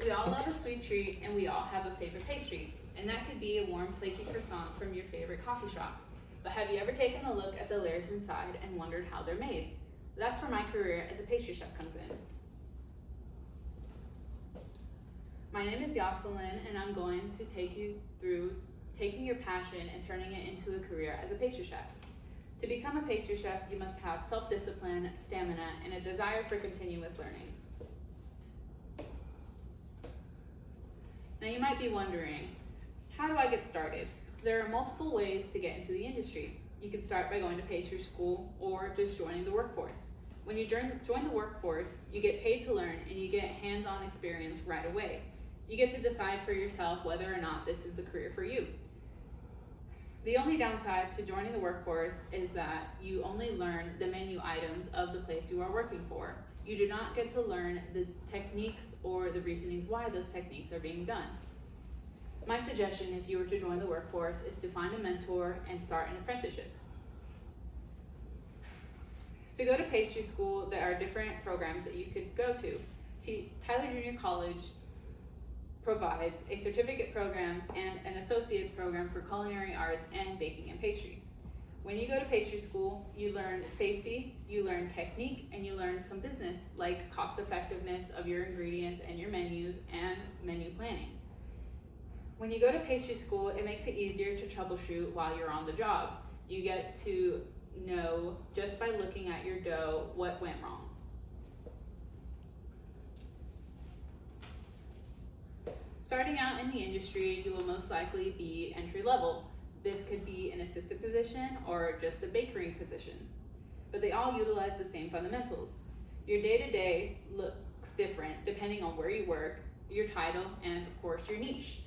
We all love a sweet treat, and we all have a favorite pastry, and that could be a warm, flaky croissant from your favorite coffee shop. But have you ever taken a look at the layers inside and wondered how they're made? That's where my career as a pastry chef comes in. My name is Jocelyn, and I'm going to take you through taking your passion and turning it into a career as a pastry chef. To become a pastry chef, you must have self-discipline, stamina, and a desire for continuous learning. Now you might be wondering, how do I get started? There are multiple ways to get into the industry. You can start by going to pastry school or just joining the workforce. When you join the workforce, you get paid to learn and you get hands-on experience right away. You get to decide for yourself whether or not this is the career for you. The only downside to joining the workforce is that you only learn the menu items of the place you are working for. You do not get to learn the techniques or the reasonings why those techniques are being done. My suggestion, if you were to join the workforce, is to find a mentor and start an apprenticeship. To go to pastry school, there are different programs that you could go to. Tyler Junior College provides a certificate program and an associate's program for culinary arts and baking and pastry. When you go to pastry school, you learn safety, you learn technique, and you learn some business like cost effectiveness of your ingredients and your menus and menu planning. When you go to pastry school, it makes it easier to troubleshoot while you're on the job. You get to know just by looking at your dough what went wrong. Starting out in the industry, you will most likely be entry level. This could be an assistant position or just a bakery position, but they all utilize the same fundamentals. Your day-to-day looks different depending on where you work, your title, and of course your niche.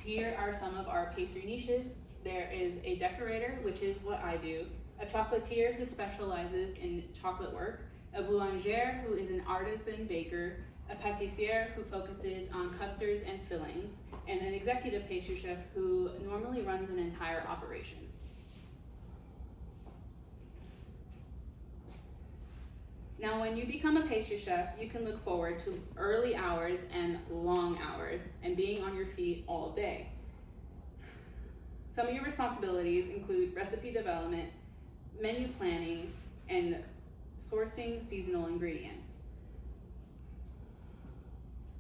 Here are some of our pastry niches. There is a decorator, which is what I do, a chocolatier who specializes in chocolate work, a boulanger who is an artisan baker, a pâtissier who focuses on custards and fillings, and an executive pastry chef who normally runs an entire operation. Now, when you become a pastry chef, you can look forward to early hours and long hours and being on your feet all day. Some of your responsibilities include recipe development, menu planning, and sourcing seasonal ingredients.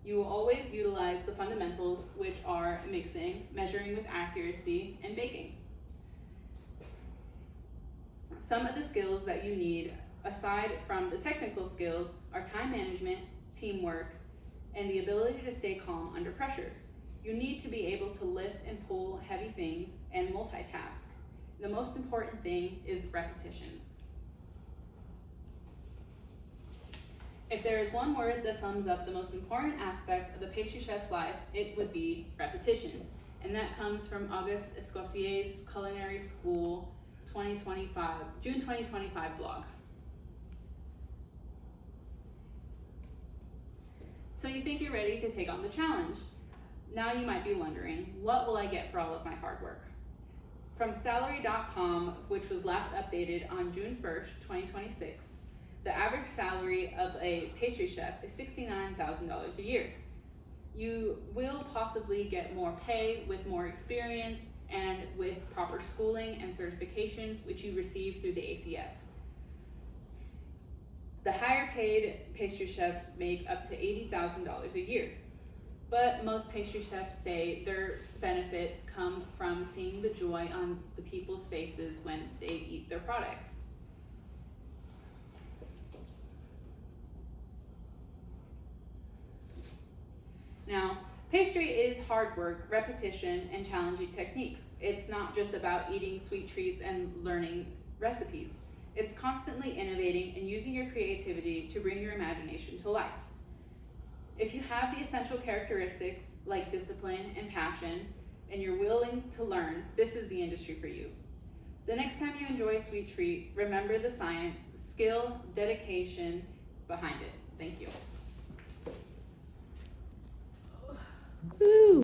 You will always utilize the fundamentals, which are mixing, measuring with accuracy, and baking. Some of the skills that you need, aside from the technical skills, are time management, teamwork, and the ability to stay calm under pressure. You need to be able to lift and pull heavy things and multitask. The most important thing is repetition. If there is one word that sums up the most important aspect of the pastry chef's life, it would be repetition. And that comes from Auguste Escoffier's Culinary School June 2025 blog. So you think you're ready to take on the challenge. Now you might be wondering, what will I get for all of my hard work? From salary.com, which was last updated on June 1st, 2026, the average salary of a pastry chef is $69,000 a year. You will possibly get more pay with more experience and with proper schooling and certifications, which you receive through the ACF. The higher paid pastry chefs make up to $80,000 a year. But most pastry chefs say their benefits come from seeing the joy on the people's faces when they eat their products. Now, pastry is hard work, repetition, and challenging techniques. It's not just about eating sweet treats and learning recipes. It's constantly innovating and using your creativity to bring your imagination to life. If you have the essential characteristics like discipline and passion, and you're willing to learn, this is the industry for you. The next time you enjoy a sweet treat, remember the science, skill, dedication behind it. Thank you.